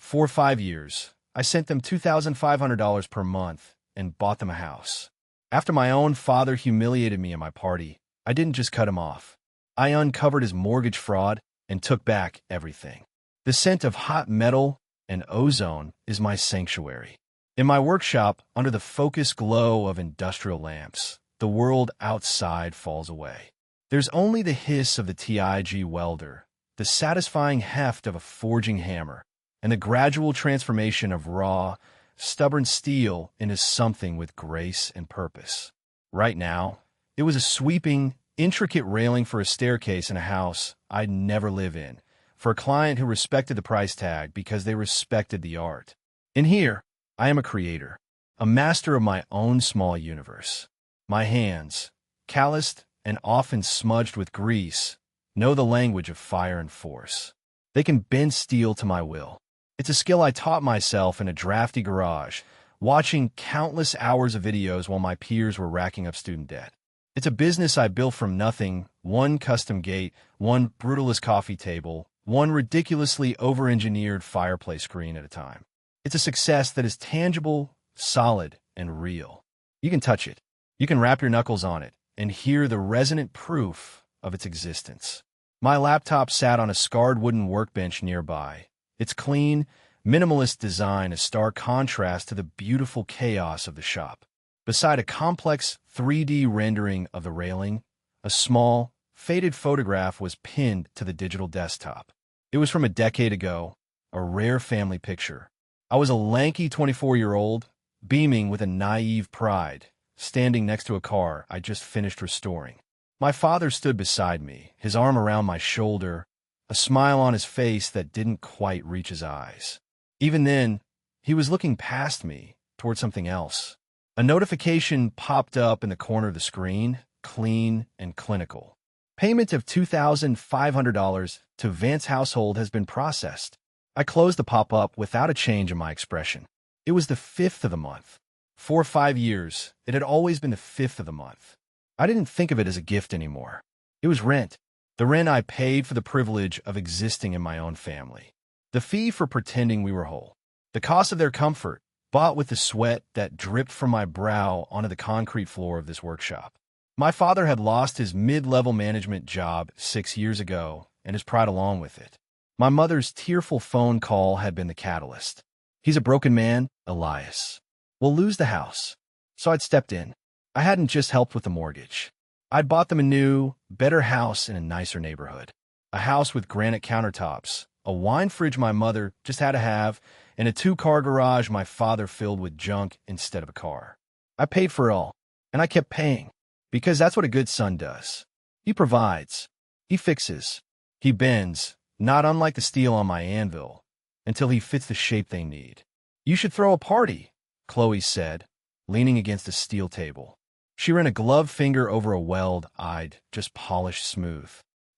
For 5 years, I sent them $2,500 per month and bought them a house. After my own father humiliated me at my party, I didn't just cut him off. I uncovered his mortgage fraud and took back everything. The scent of hot metal and ozone is my sanctuary. In my workshop, under the focused glow of industrial lamps, the world outside falls away. There's only the hiss of the TIG welder, the satisfying heft of a forging hammer, and the gradual transformation of raw, stubborn steel into something with grace and purpose. Right now, it was a sweeping, intricate railing for a staircase in a house I'd never live in, for a client who respected the price tag because they respected the art. In here, I am a creator, a master of my own small universe. My hands, calloused and often smudged with grease, know the language of fire and force. They can bend steel to my will. It's a skill I taught myself in a drafty garage, watching countless hours of videos while my peers were racking up student debt. It's a business I built from nothing, one custom gate, one brutalist coffee table, one ridiculously over-engineered fireplace screen at a time. It's a success that is tangible, solid, and real. You can touch it. You can wrap your knuckles on it and hear the resonant proof of its existence. My laptop sat on a scarred wooden workbench nearby. Its clean, minimalist design a stark contrast to the beautiful chaos of the shop. Beside a complex 3D rendering of the railing, a small, faded photograph was pinned to the digital desktop. It was from a decade ago, a rare family picture. I was a lanky 24-year-old, beaming with a naive pride, standing next to a car I just finished restoring. My father stood beside me, his arm around my shoulder, a smile on his face that didn't quite reach his eyes. Even then, he was looking past me, toward something else. A notification popped up in the corner of the screen, clean and clinical. Payment of $2,500 to Vance household has been processed. I closed the pop-up without a change in my expression. It was the 5th of the month. For 5 years, it had always been the 5th of the month. I didn't think of it as a gift anymore. It was rent. The rent I paid for the privilege of existing in my own family. The fee for pretending we were whole. The cost of their comfort, bought with the sweat that dripped from my brow onto the concrete floor of this workshop. My father had lost his mid-level management job 6 years ago, and his pride along with it. My mother's tearful phone call had been the catalyst. He's a broken man, Elias. We'll lose the house. So I'd stepped in. I hadn't just helped with the mortgage. I'd bought them a new, better house in a nicer neighborhood. A house with granite countertops, a wine fridge my mother just had to have, and a 2-car garage my father filled with junk instead of a car. I paid for it all, and I kept paying, because that's what a good son does. He provides. He fixes. He bends, not unlike the steel on my anvil, until he fits the shape they need. You should throw a party, Chloe said, leaning against a steel table. She ran a gloved finger over a weld I'd just polished smooth.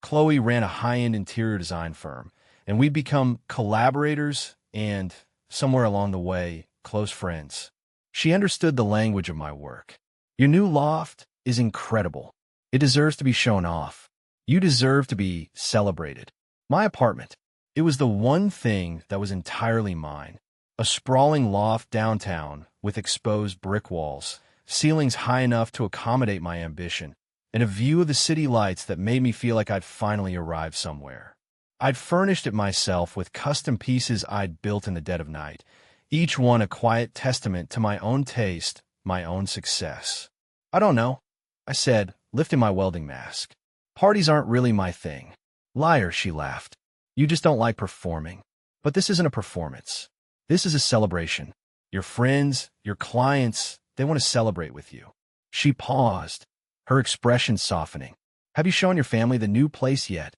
Chloe ran a high-end interior design firm, and we'd become collaborators and, somewhere along the way, close friends. She understood the language of my work. Your new loft is incredible. It deserves to be shown off. You deserve to be celebrated. My apartment. It was the one thing that was entirely mine. A sprawling loft downtown with exposed brick walls, ceilings high enough to accommodate my ambition, and a view of the city lights that made me feel like I'd finally arrived somewhere. I'd furnished it myself with custom pieces I'd built in the dead of night, each one a quiet testament to my own taste, my own success. I don't know, I said, lifting my welding mask. Parties aren't really my thing. Liar, she laughed. You just don't like performing. But this isn't a performance. This is a celebration. Your friends, your clients, they want to celebrate with you. She paused, her expression softening. Have you shown your family the new place yet?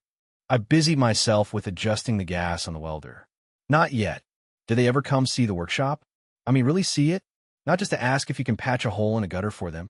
I busied myself with adjusting the gas on the welder. Not yet. Do they ever come see the workshop? I mean, really see it? Not just to ask if you can patch a hole in a gutter for them.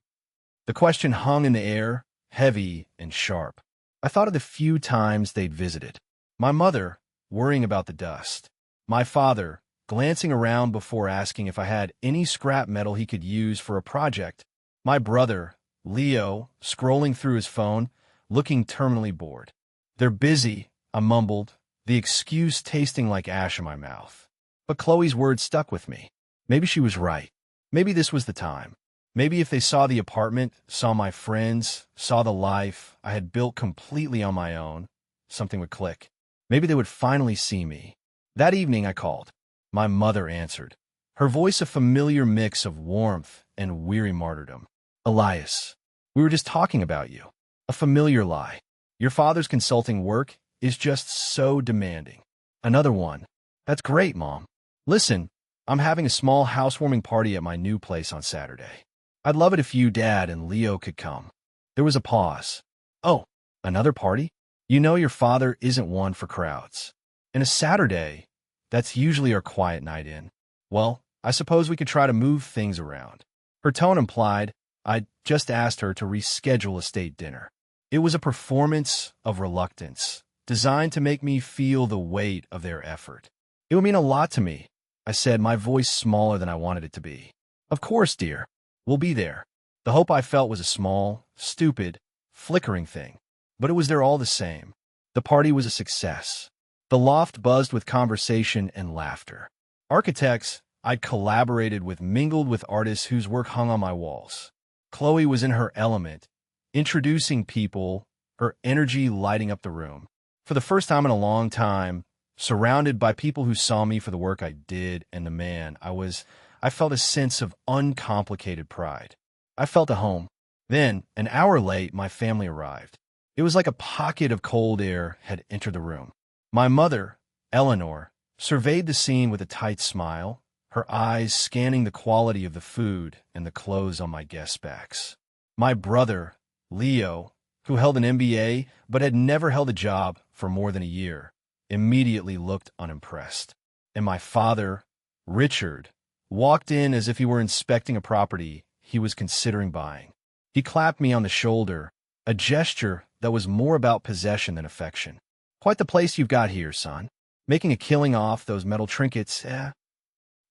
The question hung in the air, heavy and sharp. I thought of the few times they'd visited. My mother, worrying about the dust. My father, glancing around before asking if I had any scrap metal he could use for a project. My brother, Leo, scrolling through his phone, looking terminally bored. They're busy, I mumbled, the excuse tasting like ash in my mouth. But Chloe's words stuck with me. Maybe she was right. Maybe this was the time. Maybe if they saw the apartment, saw my friends, saw the life I had built completely on my own, something would click. Maybe they would finally see me. That evening I called. My mother answered, her voice a familiar mix of warmth and weary martyrdom. Elias, we were just talking about you. A familiar lie. Your father's consulting work is just so demanding. Another one. That's great, Mom. Listen, I'm having a small housewarming party at my new place on Saturday. I'd love it if you, Dad, and Leo could come. There was a pause. Oh, another party? You know your father isn't one for crowds. And a Saturday, that's usually our quiet night in. Well, I suppose we could try to move things around. Her tone implied I'd just asked her to reschedule a state dinner. It was a performance of reluctance, designed to make me feel the weight of their effort. It would mean a lot to me, I said, my voice smaller than I wanted it to be. Of course, dear. We'll be there. The hope I felt was a small, stupid, flickering thing, but it was there all the same. The party was a success. The loft buzzed with conversation and laughter. Architects I'd collaborated with mingled with artists whose work hung on my walls. Chloe was in her element, introducing people, her energy lighting up the room. For the first time in a long time, surrounded by people who saw me for the work I did and the man I felt a sense of uncomplicated pride. I felt at home. Then, an hour late, my family arrived. It was like a pocket of cold air had entered the room. My mother, Eleanor, surveyed the scene with a tight smile, her eyes scanning the quality of the food and the clothes on my guests' backs. My brother, Leo, who held an MBA but had never held a job for more than a year, immediately looked unimpressed. And my father, Richard, walked in as if he were inspecting a property he was considering buying. He clapped me on the shoulder, a gesture that was more about possession than affection. Quite the place you've got here, son. Making a killing off those metal trinkets, eh?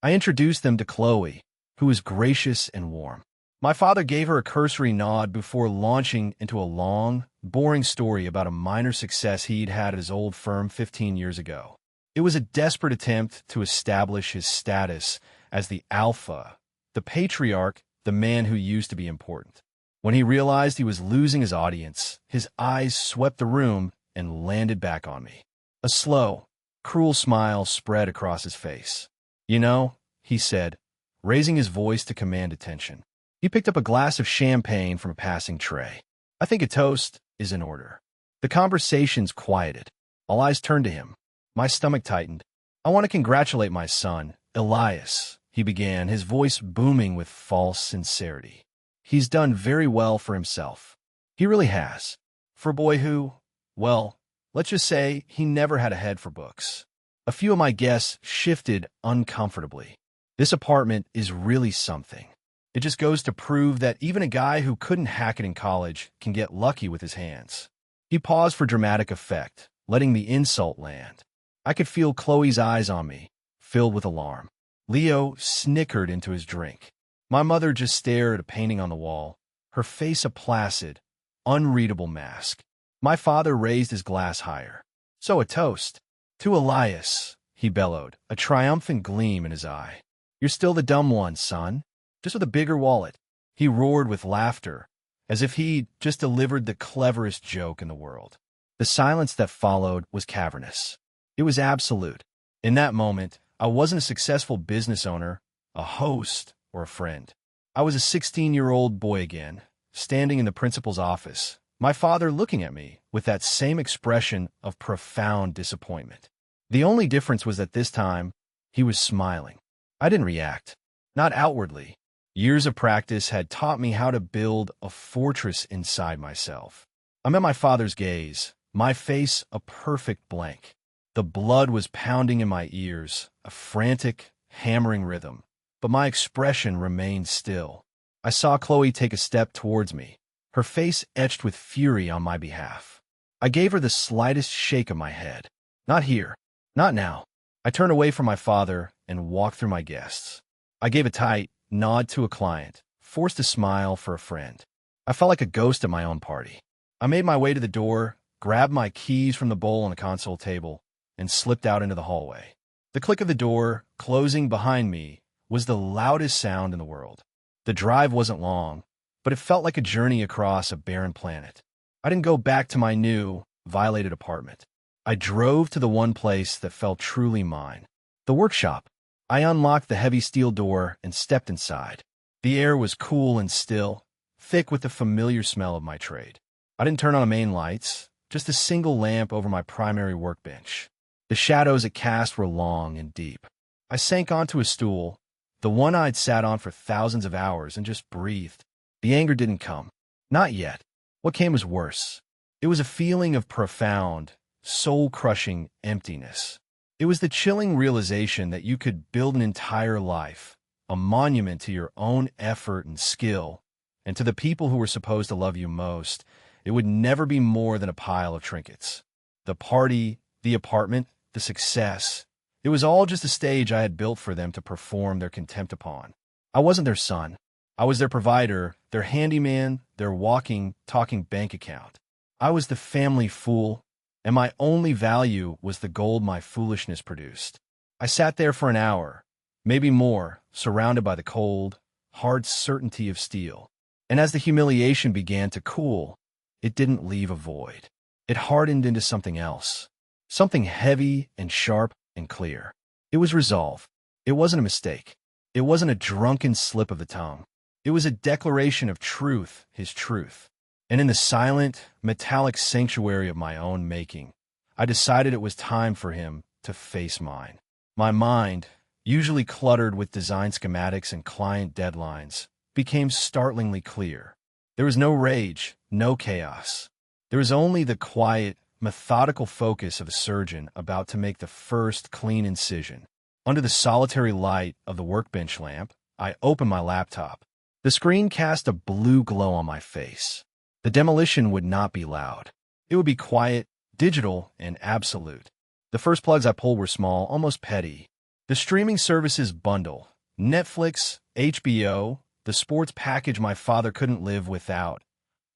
I introduced them to Chloe, who was gracious and warm. My father gave her a cursory nod before launching into a long, boring story about a minor success he'd had at his old firm 15 years ago. It was a desperate attempt to establish his status as the alpha, the patriarch, the man who used to be important. When he realized he was losing his audience, his eyes swept the room and landed back on me. A slow, cruel smile spread across his face. You know, he said, raising his voice to command attention. He picked up a glass of champagne from a passing tray. I think a toast is in order. The conversations quieted. All eyes turned to him. My stomach tightened. I want to congratulate my son, Elias, he began, his voice booming with false sincerity. He's done very well for himself. He really has. For a boy who, well, let's just say he never had a head for books. A few of my guests shifted uncomfortably. This apartment is really something. It just goes to prove that even a guy who couldn't hack it in college can get lucky with his hands. He paused for dramatic effect, letting the insult land. I could feel Chloe's eyes on me, filled with alarm. Leo snickered into his drink. My mother just stared at a painting on the wall, her face a placid, unreadable mask. My father raised his glass higher. So a toast. To Elias, he bellowed, a triumphant gleam in his eye. You're still the dumb one, son. Just with a bigger wallet. He roared with laughter, as if he'd just delivered the cleverest joke in the world. The silence that followed was cavernous. It was absolute. In that moment, I wasn't a successful business owner, a host, or a friend. I was a 16-year-old boy again, standing in the principal's office, my father looking at me with that same expression of profound disappointment. The only difference was that this time, he was smiling. I didn't react, not outwardly. Years of practice had taught me how to build a fortress inside myself. I met my father's gaze, my face a perfect blank. The blood was pounding in my ears, a frantic, hammering rhythm, but my expression remained still. I saw Chloe take a step towards me, her face etched with fury on my behalf. I gave her the slightest shake of my head. Not here. Not now. I turned away from my father and walked through my guests. I gave a tight nod to a client, forced a smile for a friend. I felt like a ghost at my own party. I made my way to the door, grabbed my keys from the bowl on the console table, and slipped out into the hallway. The click of the door closing behind me was the loudest sound in the world. The drive wasn't long, but it felt like a journey across a barren planet. I didn't go back to my new, violated apartment. I drove to the one place that felt truly mine, the workshop. I unlocked the heavy steel door and stepped inside. The air was cool and still, thick with the familiar smell of my trade. I didn't turn on the main lights, just a single lamp over my primary workbench. The shadows it cast were long and deep. I sank onto a stool, the one I'd sat on for thousands of hours, and just breathed. The anger didn't come. Not yet. What came was worse. It was a feeling of profound, soul-crushing emptiness. It was the chilling realization that you could build an entire life, a monument to your own effort and skill, and to the people who were supposed to love you most. It would never be more than a pile of trinkets. The party, the apartment, the success. It was all just a stage I had built for them to perform their contempt upon. I wasn't their son. I was their provider, their handyman, their walking, talking bank account. I was the family fool, and my only value was the gold my foolishness produced. I sat there for an hour, maybe more, surrounded by the cold, hard certainty of steel. And as the humiliation began to cool, it didn't leave a void. It hardened into something else, something heavy and sharp and clear. It was resolve. It wasn't a mistake. It wasn't a drunken slip of the tongue. It was a declaration of truth, his truth. And in the silent, metallic sanctuary of my own making, I decided it was time for him to face mine. My mind, usually cluttered with design schematics and client deadlines, became startlingly clear. There was no rage, no chaos. There was only the quiet, methodical focus of a surgeon about to make the first clean incision. Under the solitary light of the workbench lamp, I opened my laptop. The screen cast a blue glow on my face. The demolition would not be loud. It would be quiet, digital, and absolute. The first plugs I pulled were small, almost petty. The streaming services bundle, Netflix, HBO, the sports package my father couldn't live without,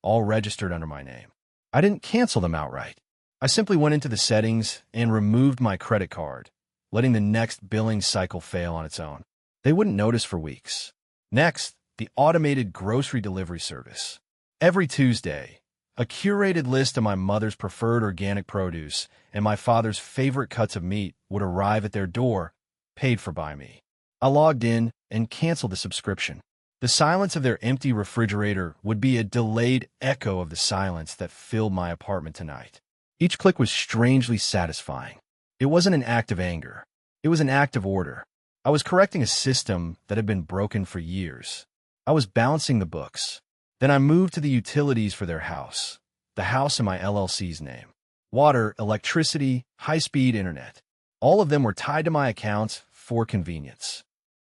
all registered under my name. I didn't cancel them outright. I simply went into the settings and removed my credit card, letting the next billing cycle fail on its own. They wouldn't notice for weeks. Next, the automated grocery delivery service. Every Tuesday, a curated list of my mother's preferred organic produce and my father's favorite cuts of meat would arrive at their door, paid for by me. I logged in and canceled the subscription. The silence of their empty refrigerator would be a delayed echo of the silence that filled my apartment tonight. Each click was strangely satisfying. It wasn't an act of anger. It was an act of order. I was correcting a system that had been broken for years. I was balancing the books. Then I moved to the utilities for their house, the house in my LLC's name. Water, electricity, high-speed internet. All of them were tied to my accounts for convenience.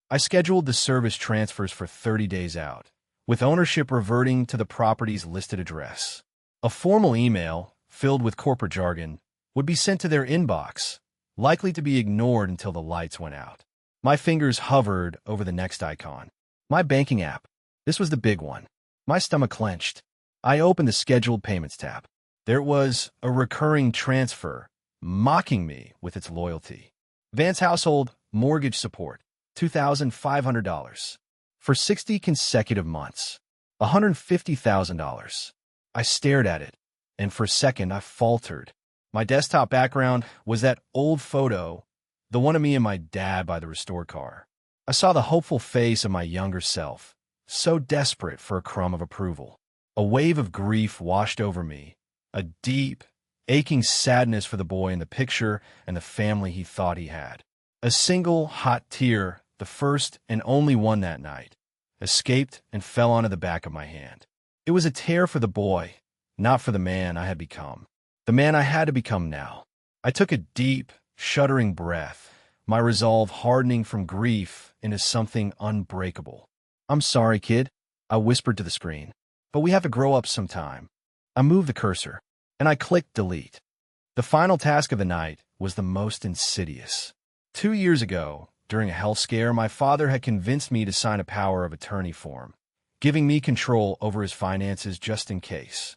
I scheduled the service transfers for 30 days out, with ownership reverting to the property's listed address. A formal email, filled with corporate jargon, would be sent to their inbox, likely to be ignored until the lights went out. My fingers hovered over the next icon. My banking app. This was the big one. My stomach clenched. I opened the Scheduled Payments tab. There was a recurring transfer, mocking me with its loyalty. Vance Household Mortgage Support, $2,500. For 60 consecutive months. $150,000. I stared at it, and for a second I faltered. My desktop background was that old photo, the one of me and my dad by the restored car. I saw the hopeful face of my younger self, so desperate for a crumb of approval. A wave of grief washed over me, a deep, aching sadness for the boy in the picture and the family he thought he had. A single hot tear, the first and only one that night, escaped and fell onto the back of my hand. It was a tear for the boy, not for the man I had become. The man I had to become now. I took a deep, shuddering breath, my resolve hardening from grief into something unbreakable. "I'm sorry, kid," I whispered to the screen, "but we have to grow up sometime." I moved the cursor, and I clicked delete. The final task of the night was the most insidious. 2 years ago, during a health scare, my father had convinced me to sign a power of attorney form, giving me control over his finances just in case.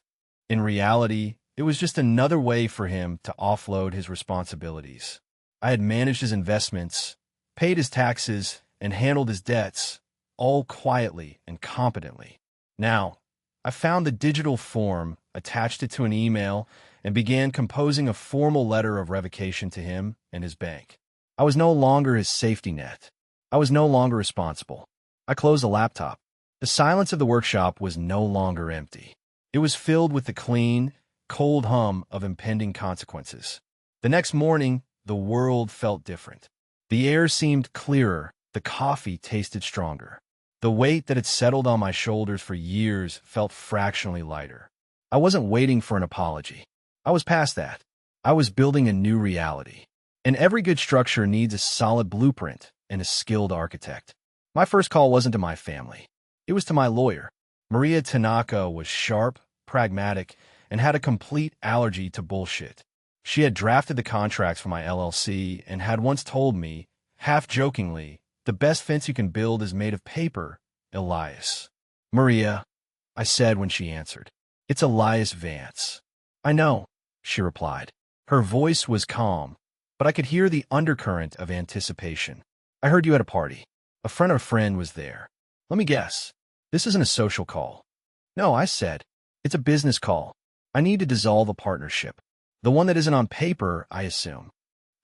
In reality, it was just another way for him to offload his responsibilities. I had managed his investments, paid his taxes, and handled his debts, all quietly and competently. Now, I found the digital form, attached it to an email, and began composing a formal letter of revocation to him and his bank. I was no longer his safety net. I was no longer responsible. I closed the laptop. The silence of the workshop was no longer empty. It was filled with the clean, cold hum of impending consequences. The next morning, the world felt different. The air seemed clearer, the coffee tasted stronger. The weight that had settled on my shoulders for years felt fractionally lighter. I wasn't waiting for an apology. I was past that. I was building a new reality. And every good structure needs a solid blueprint and a skilled architect. My first call wasn't to my family. It was to my lawyer. Maria Tanaka was sharp, pragmatic, and had a complete allergy to bullshit. She had drafted the contracts for my LLC and had once told me, half-jokingly, the best fence you can build is made of paper, Elias. Maria, I said when she answered. It's Elias Vance. I know, she replied. Her voice was calm, but I could hear the undercurrent of anticipation. I heard you at a party. A friend of a friend was there. Let me guess. This isn't a social call. No, I said. It's a business call. I need to dissolve a partnership. The one that isn't on paper, I assume.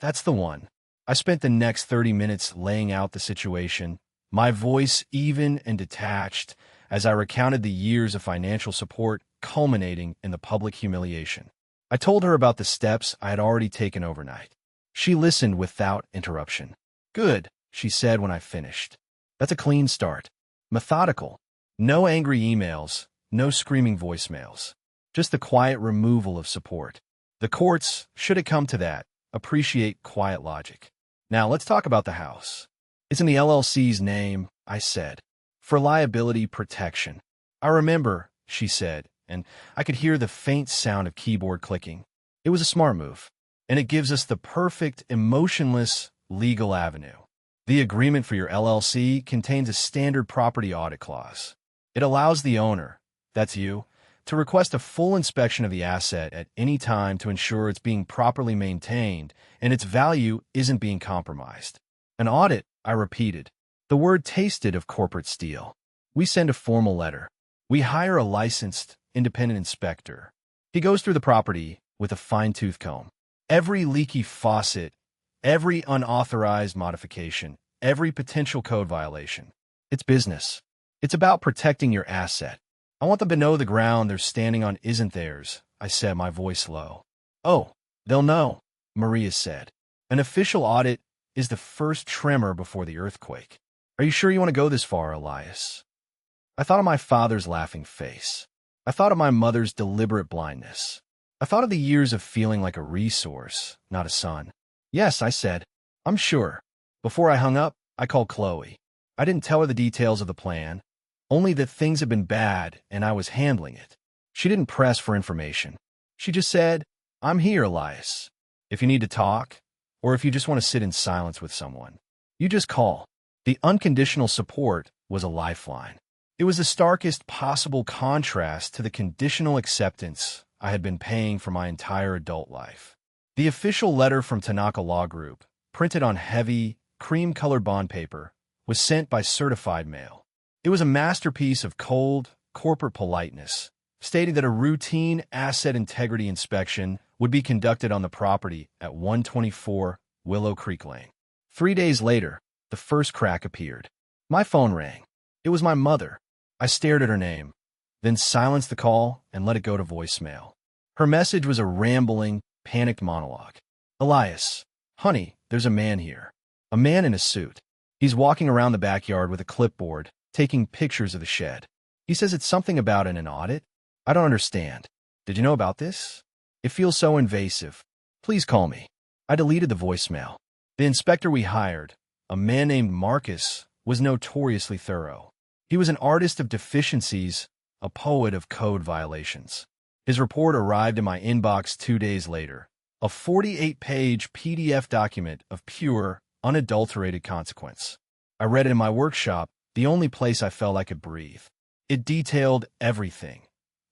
That's the one. I spent the next 30 minutes laying out the situation, my voice even and detached, as I recounted the years of financial support culminating in the public humiliation. I told her about the steps I had already taken overnight. She listened without interruption. Good, she said when I finished. That's a clean start. Methodical. No angry emails, no screaming voicemails. Just the quiet removal of support. The courts, should it come to that, appreciate quiet logic. Now let's talk about the house. It's in the LLC's name, I said. For liability protection. I remember, she said, and I could hear the faint sound of keyboard clicking. It was a smart move, and it gives us the perfect, emotionless, legal avenue. The agreement for your LLC contains a standard property audit clause. It allows the owner, that's you, to request a full inspection of the asset at any time to ensure it's being properly maintained and its value isn't being compromised. An audit, I repeated. The word tasted of corporate steel. We send a formal letter. We hire a licensed, independent inspector. He goes through the property with a fine-tooth comb. Every leaky faucet, every unauthorized modification, every potential code violation. It's business. It's about protecting your asset. I want them to know the ground they're standing on isn't theirs, I said, my voice low. Oh, they'll know, Maria said. An official audit is the first tremor before the earthquake. Are you sure you want to go this far, Elias? I thought of my father's laughing face. I thought of my mother's deliberate blindness. I thought of the years of feeling like a resource, not a son. Yes, I said. I'm sure. Before I hung up, I called Chloe. I didn't tell her the details of the plan, only that things had been bad and I was handling it. She didn't press for information. She just said, I'm here, Elias. If you need to talk, or if you just want to sit in silence with someone, you just call. The unconditional support was a lifeline. It was the starkest possible contrast to the conditional acceptance I had been paying for my entire adult life. The official letter from Tanaka Law Group, printed on heavy, cream-colored bond paper, was sent by certified mail. It was a masterpiece of cold, corporate politeness, stating that a routine asset integrity inspection would be conducted on the property at 124 Willow Creek Lane. 3 days later, the first crack appeared. My phone rang. It was my mother. I stared at her name, then silenced the call and let it go to voicemail. Her message was a rambling, panicked monologue. Elias, honey, there's a man here. A man in a suit. He's walking around the backyard with a clipboard, taking pictures of the shed. He says it's something about an audit. I don't understand. Did you know about this? It feels so invasive. Please call me. I deleted the voicemail. The inspector we hired, a man named Marcus, was notoriously thorough. He was an artist of deficiencies, a poet of code violations. His report arrived in my inbox 2 days later, a 48-page PDF document of pure, unadulterated consequence. I read it in my workshop, the only place I felt I could breathe. It detailed everything.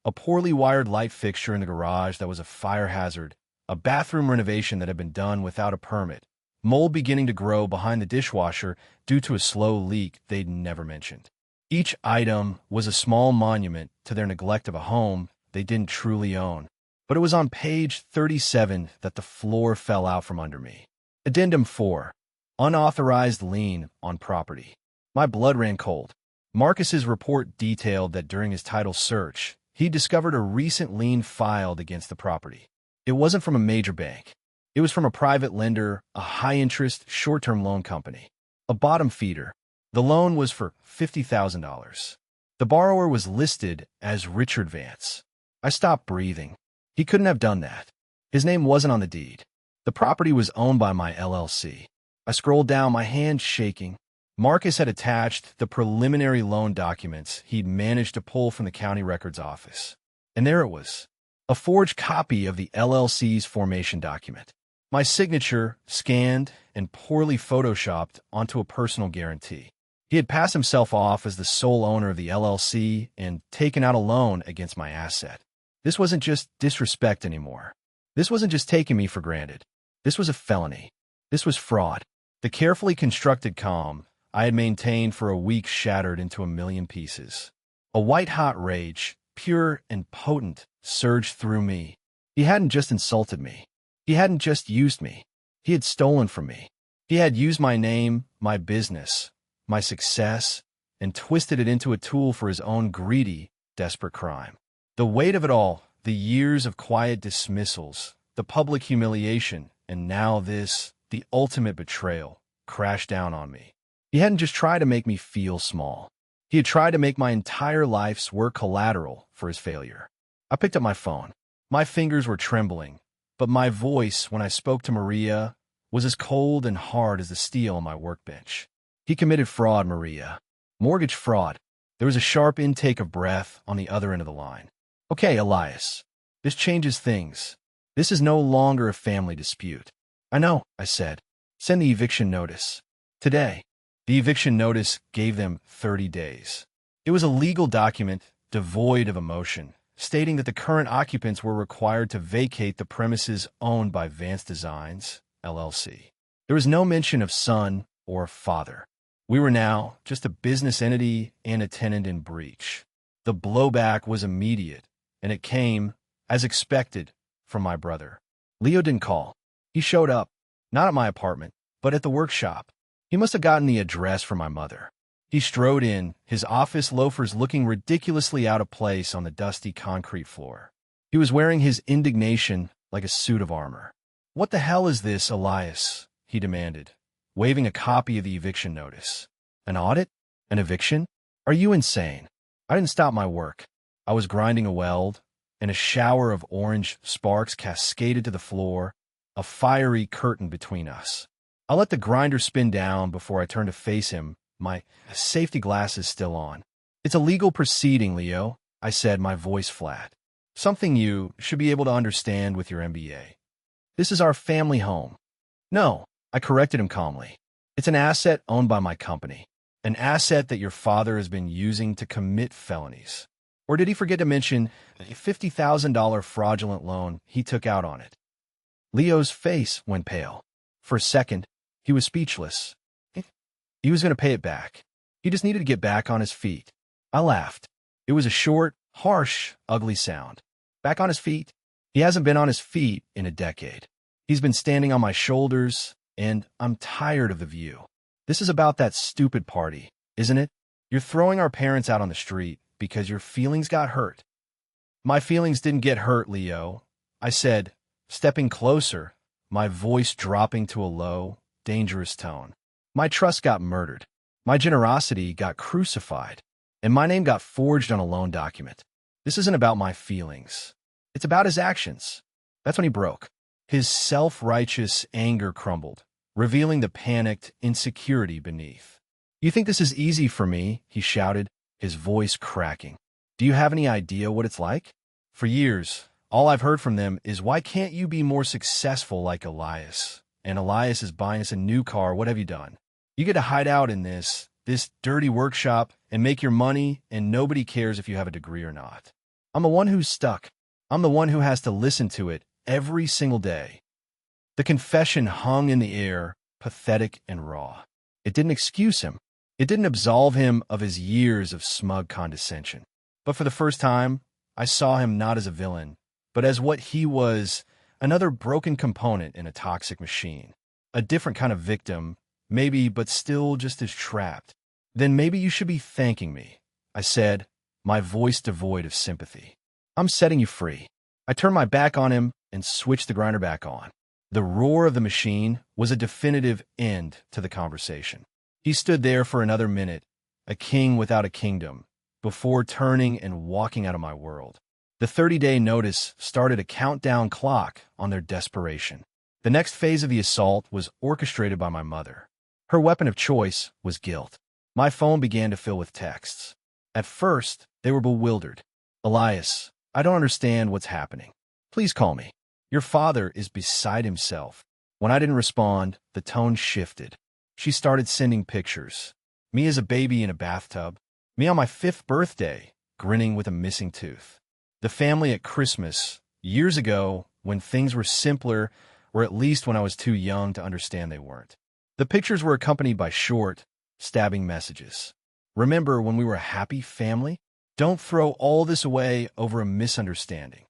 A poorly wired light fixture in the garage that was a fire hazard, a bathroom renovation that had been done without a permit, mold beginning to grow behind the dishwasher due to a slow leak they'd never mentioned. Each item was a small monument to their neglect of a home they didn't truly own. But it was on page 37 that the floor fell out from under me. Addendum 4. Unauthorized lien on property. My blood ran cold. Marcus's report detailed that during his title search, he discovered a recent lien filed against the property. It wasn't from a major bank. It was from a private lender, a high-interest, short-term loan company. A bottom feeder. The loan was for $50,000. The borrower was listed as Richard Vance. I stopped breathing. He couldn't have done that. His name wasn't on the deed. The property was owned by my LLC. I scrolled down, my hands shaking. Marcus had attached the preliminary loan documents he'd managed to pull from the county records office. And there it was, a forged copy of the LLC's formation document. My signature, scanned and poorly photoshopped onto a personal guarantee. He had passed himself off as the sole owner of the LLC and taken out a loan against my asset. This wasn't just disrespect anymore. This wasn't just taking me for granted. This was a felony. This was fraud. The carefully constructed calm I had maintained for a week shattered into a million pieces. A white-hot rage, pure and potent, surged through me. He hadn't just insulted me. He hadn't just used me. He had stolen from me. He had used my name, my business, my success, and twisted it into a tool for his own greedy, desperate crime. The weight of it all, the years of quiet dismissals, the public humiliation, and now this, the ultimate betrayal, crashed down on me. He hadn't just tried to make me feel small. He had tried to make my entire life's work collateral for his failure. I picked up my phone. My fingers were trembling, but my voice, when I spoke to Maria, was as cold and hard as the steel on my workbench. He committed fraud, Maria. Mortgage fraud. There was a sharp intake of breath on the other end of the line. Okay, Elias. This changes things. This is no longer a family dispute. I know, I said. Send the eviction notice. Today. The eviction notice gave them 30 days. It was a legal document, devoid of emotion, stating that the current occupants were required to vacate the premises owned by Vance Designs, LLC. There was no mention of son or father. We were now just a business entity and a tenant in breach. The blowback was immediate, and it came, as expected, from my brother. Leo didn't call. He showed up, not at my apartment, but at the workshop. He must have gotten the address from my mother. He strode in, his office loafers looking ridiculously out of place on the dusty concrete floor. He was wearing his indignation like a suit of armor. "What the hell is this, Elias?" he demanded, waving a copy of the eviction notice. "An audit? An eviction? Are you insane?" I didn't stop my work. I was grinding a weld, and a shower of orange sparks cascaded to the floor, a fiery curtain between us. I let the grinder spin down before I turned to face him, my safety glasses still on. "It's a legal proceeding, Leo," I said, my voice flat. "Something you should be able to understand with your MBA. This is our family home." "No," I corrected him calmly. "It's an asset owned by my company. An asset that your father has been using to commit felonies." Or did he forget to mention a $50,000 fraudulent loan he took out on it? Leo's face went pale. For a second, he was speechless. He was going to pay it back. He just needed to get back on his feet. I laughed. It was a short, harsh, ugly sound. Back on his feet? He hasn't been on his feet in a decade. He's been standing on my shoulders, and I'm tired of the view. This is about that stupid party, isn't it? You're throwing our parents out on the street because your feelings got hurt. My feelings didn't get hurt, Leo, I said, stepping closer, my voice dropping to a low, dangerous tone. My trust got murdered. My generosity got crucified. And my name got forged on a loan document. This isn't about my feelings. It's about his actions. That's when he broke. His self-righteous anger crumbled, revealing the panicked insecurity beneath. "You think this is easy for me?" he shouted, his voice cracking. "Do you have any idea what it's like? For years, all I've heard from them is, why can't you be more successful like Elias? And Elias is buying us a new car. What have you done? You get to hide out in this dirty workshop and make your money, and nobody cares if you have a degree or not. I'm the one who's stuck. I'm the one who has to listen to it every single day." The confession hung in the air, pathetic and raw. It didn't excuse him. It didn't absolve him of his years of smug condescension. But for the first time, I saw him not as a villain, but as what he was, another broken component in a toxic machine. A different kind of victim, maybe, but still just as trapped. Then maybe you should be thanking me, I said, my voice devoid of sympathy. I'm setting you free. I turned my back on him and switched the grinder back on. The roar of the machine was a definitive end to the conversation. He stood there for another minute, a king without a kingdom, before turning and walking out of my world. The 30-day notice started a countdown clock on their desperation. The next phase of the assault was orchestrated by my mother. Her weapon of choice was guilt. My phone began to fill with texts. At first, they were bewildered. "Elias, I don't understand what's happening. Please call me. Your father is beside himself." When I didn't respond, the tone shifted. She started sending pictures. Me as a baby in a bathtub. Me on my 5th birthday, grinning with a missing tooth. The family at Christmas, years ago, when things were simpler, or at least when I was too young to understand they weren't. The pictures were accompanied by short, stabbing messages. "Remember when we were a happy family? Don't throw all this away over a misunderstanding.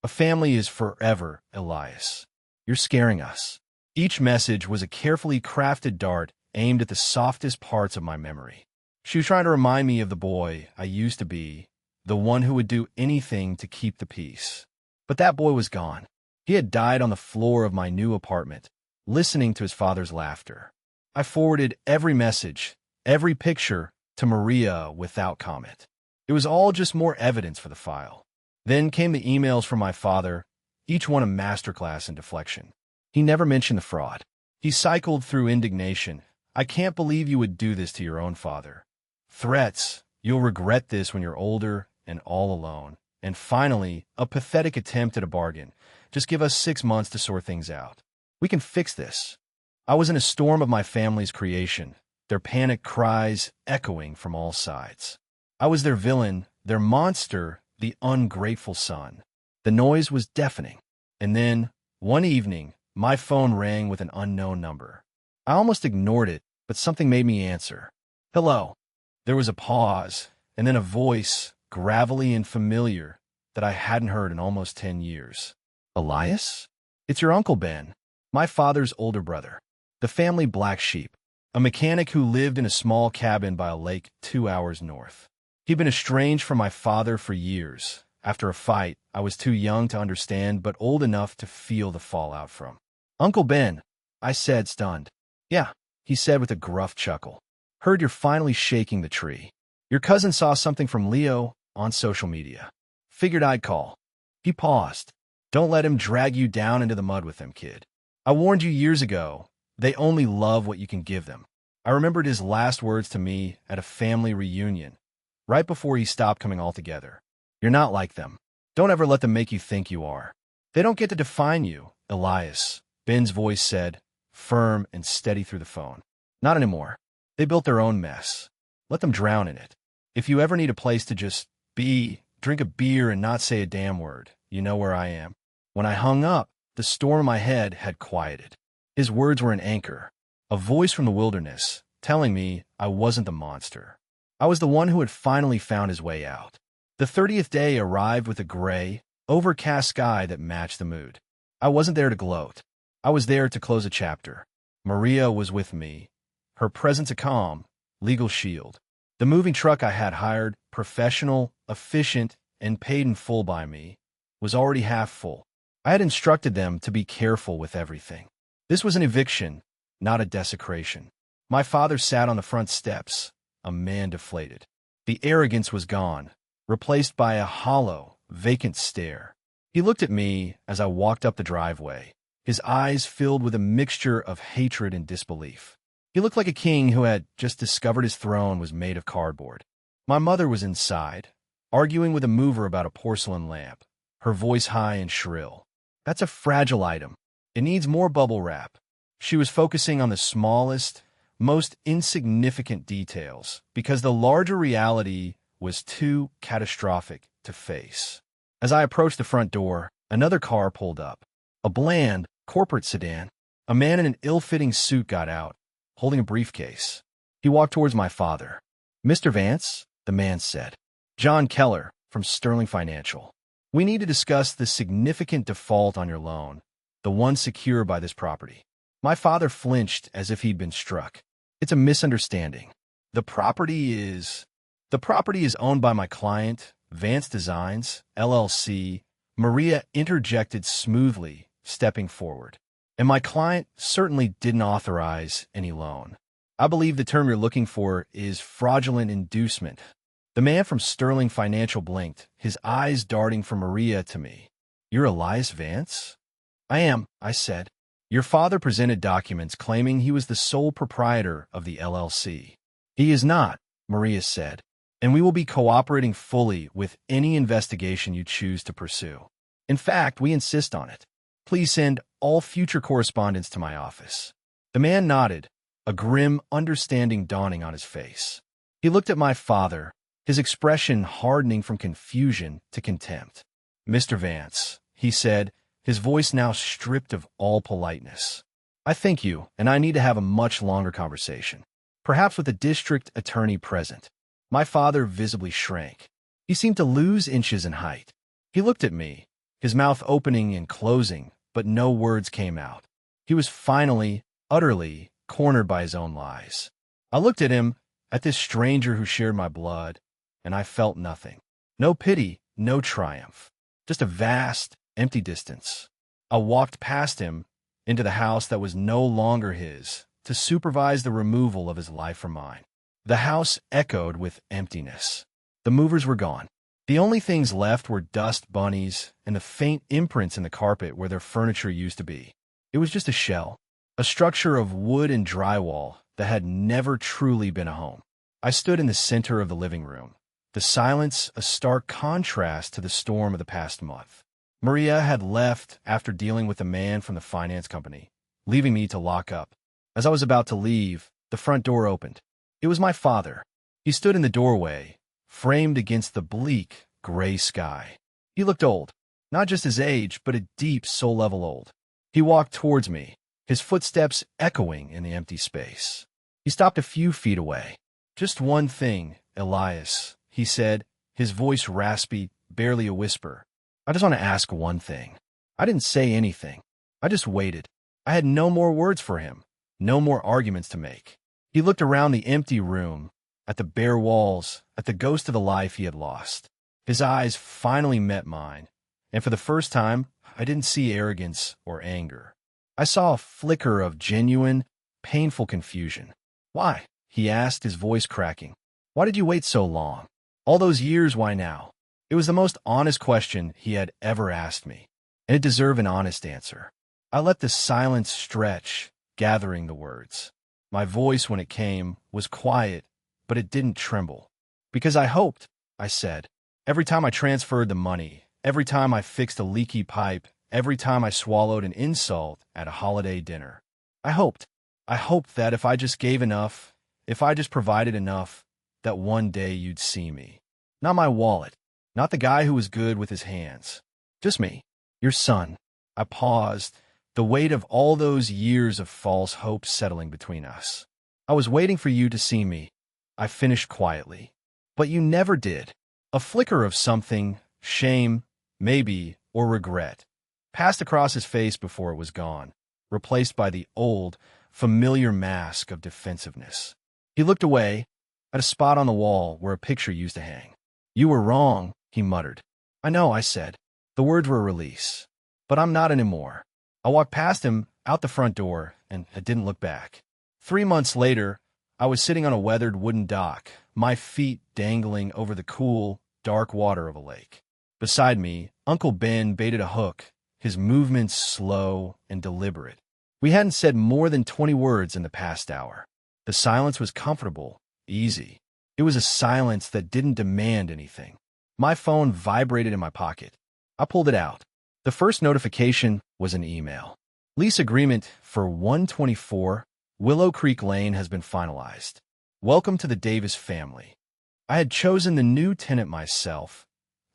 A family is forever, Elias. You're scaring us." Each message was a carefully crafted dart aimed at the softest parts of my memory. She was trying to remind me of the boy I used to be, the one who would do anything to keep the peace. But that boy was gone. He had died on the floor of my new apartment, listening to his father's laughter. I forwarded every message, every picture, to Maria without comment. It was all just more evidence for the file. Then came the emails from my father, each one a masterclass in deflection. He never mentioned the fraud. He cycled through indignation. "I can't believe you would do this to your own father." Threats, "You'll regret this when you're older and all alone." And finally, a pathetic attempt at a bargain. "Just give us 6 months to sort things out. We can fix this." I was in a storm of my family's creation, their panic cries echoing from all sides. I was their villain, their monster, the ungrateful son. The noise was deafening. And then, one evening, my phone rang with an unknown number. I almost ignored it, but something made me answer. "Hello." There was a pause, and then a voice, gravelly and familiar, that I hadn't heard in almost 10 years. "Elias? It's your Uncle Ben, my father's older brother, the family black sheep, a mechanic who lived in a small cabin by a lake 2 hours north. He'd been estranged from my father for years. After a fight, I was too young to understand, but old enough to feel the fallout from." "Uncle Ben," I said, stunned. "Yeah," he said with a gruff chuckle. "Heard you're finally shaking the tree. Your cousin saw something from Leo on social media. Figured I'd call." He paused. "Don't let him drag you down into the mud with him, kid. I warned you years ago. They only love what you can give them." I remembered his last words to me at a family reunion, right before he stopped coming altogether. "You're not like them. Don't ever let them make you think you are. They don't get to define you, Elias," Ben's voice said, firm and steady through the phone. "Not anymore. They built their own mess. Let them drown in it. If you ever need a place to just be, drink a beer and not say a damn word, you know where I am." When I hung up, the storm in my head had quieted. His words were an anchor, a voice from the wilderness, telling me I wasn't the monster. I was the one who had finally found his way out. The 30th day arrived with a gray, overcast sky that matched the mood. I wasn't there to gloat. I was there to close a chapter. Maria was with me, her presence a calm, legal shield. The moving truck I had hired, professional, efficient, and paid in full by me, was already half full. I had instructed them to be careful with everything. This was an eviction, not a desecration. My father sat on the front steps, a man deflated. The arrogance was gone, replaced by a hollow, vacant stare. He looked at me as I walked up the driveway, his eyes filled with a mixture of hatred and disbelief. He looked like a king who had just discovered his throne was made of cardboard. My mother was inside, arguing with a mover about a porcelain lamp, her voice high and shrill. "That's a fragile item. It needs more bubble wrap." She was focusing on the smallest, most insignificant details, because the larger reality was too catastrophic to face. As I approached the front door, another car pulled up. A bland, corporate sedan. A man in an ill-fitting suit got out, holding a briefcase. He walked towards my father. "Mr. Vance," the man said. "John Keller, from Sterling Financial. We need to discuss the significant default on your loan, the one secured by this property." My father flinched as if he'd been struck. "It's a misunderstanding. The property is owned by my client, Vance Designs, LLC," Maria interjected smoothly, stepping forward. "And my client certainly didn't authorize any loan. I believe the term you're looking for is fraudulent inducement." The man from Sterling Financial blinked, his eyes darting from Maria to me. "You're Elias Vance?" "I am," I said. "Your father presented documents claiming he was the sole proprietor of the LLC. He is not," Maria said, "and we will be cooperating fully with any investigation you choose to pursue. In fact, we insist on it. Please send all future correspondence to my office." The man nodded, a grim understanding dawning on his face. He looked at my father, his expression hardening from confusion to contempt. "Mr. Vance," he said, his voice now stripped of all politeness, "I thank you, and I need to have a much longer conversation, perhaps with the district attorney present." My father visibly shrank. He seemed to lose inches in height. He looked at me, his mouth opening and closing, but no words came out. He was finally, utterly, cornered by his own lies. I looked at him, at this stranger who shared my blood, and I felt nothing. No pity, no triumph. Just a vast, empty distance. I walked past him, into the house that was no longer his, to supervise the removal of his life from mine. The house echoed with emptiness. The movers were gone. The only things left were dust bunnies and the faint imprints in the carpet where their furniture used to be. It was just a shell, a structure of wood and drywall that had never truly been a home. I stood in the center of the living room, the silence a stark contrast to the storm of the past month. Maria had left after dealing with a man from the finance company, leaving me to lock up. As I was about to leave, the front door opened. It was my father. He stood in the doorway, framed against the bleak, gray sky. He looked old, not just his age, but a deep soul-level old. He walked towards me, his footsteps echoing in the empty space. He stopped a few feet away. "Just one thing, Elias," he said, his voice raspy, barely a whisper. "I just want to ask one thing." I didn't say anything. I just waited. I had no more words for him, no more arguments to make. He looked around the empty room, at the bare walls, at the ghost of the life he had lost. His eyes finally met mine, and for the first time, I didn't see arrogance or anger. I saw a flicker of genuine, painful confusion. "Why?" he asked, his voice cracking. "Why did you wait so long? All those years, why now?" It was the most honest question he had ever asked me, and it deserved an honest answer. I let the silence stretch, gathering the words. My voice, when it came, was quiet, but it didn't tremble. "Because I hoped," I said. "Every time I transferred the money, every time I fixed a leaky pipe, every time I swallowed an insult at a holiday dinner. I hoped that if I just gave enough, if I just provided enough, that one day you'd see me. Not my wallet, not the guy who was good with his hands. Just me, your son." I paused, the weight of all those years of false hope settling between us. "I was waiting for you to see me," I finished quietly. "But you never did." A flicker of something, shame, maybe, or regret, passed across his face before it was gone, replaced by the old, familiar mask of defensiveness. He looked away, at a spot on the wall where a picture used to hang. "You were wrong," he muttered. "I know," I said. The words were a release. "But I'm not anymore." I walked past him, out the front door, and I didn't look back. 3 months later, I was sitting on a weathered wooden dock, my feet dangling over the cool, dark water of a lake. Beside me, Uncle Ben baited a hook, his movements slow and deliberate. We hadn't said more than 20 words in the past hour. The silence was comfortable, easy. It was a silence that didn't demand anything. My phone vibrated in my pocket. I pulled it out. The first notification was an email. "Lease agreement for 124 Willow Creek Lane has been finalized. Welcome to the Davis family." I had chosen the new tenant myself,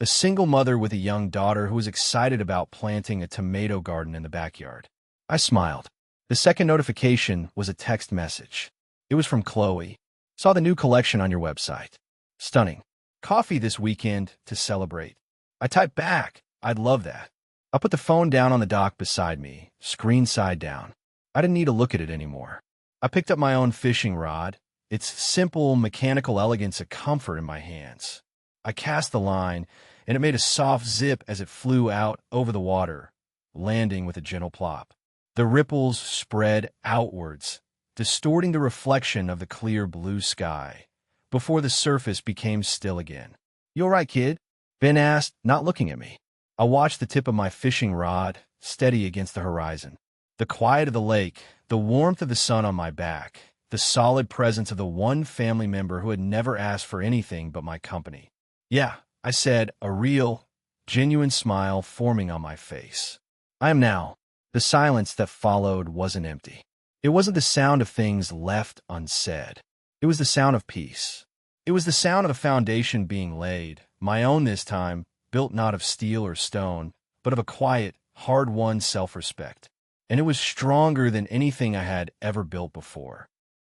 a single mother with a young daughter who was excited about planting a tomato garden in the backyard. I smiled. The second notification was a text message. It was from Chloe. Saw the new collection on your website. Stunning. Coffee this weekend to celebrate. I typed back, I'd love that. I put the phone down on the dock beside me, screen side down. I didn't need to look at it anymore. I picked up my own fishing rod, its simple mechanical elegance a comfort in my hands. I cast the line, and it made a soft zip as it flew out over the water, landing with a gentle plop. The ripples spread outwards, distorting the reflection of the clear blue sky, before the surface became still again. "You all right, kid?" Ben asked, not looking at me. I watched the tip of my fishing rod steady against the horizon. The quiet of the lake, the warmth of the sun on my back, the solid presence of the one family member who had never asked for anything but my company. "Yeah," I said, a real, genuine smile forming on my face. "I am now." The silence that followed wasn't empty. It wasn't the sound of things left unsaid. It was the sound of peace. It was the sound of a foundation being laid, my own this time, built not of steel or stone, but of a quiet, hard-won self-respect. And it was stronger than anything I had ever built before.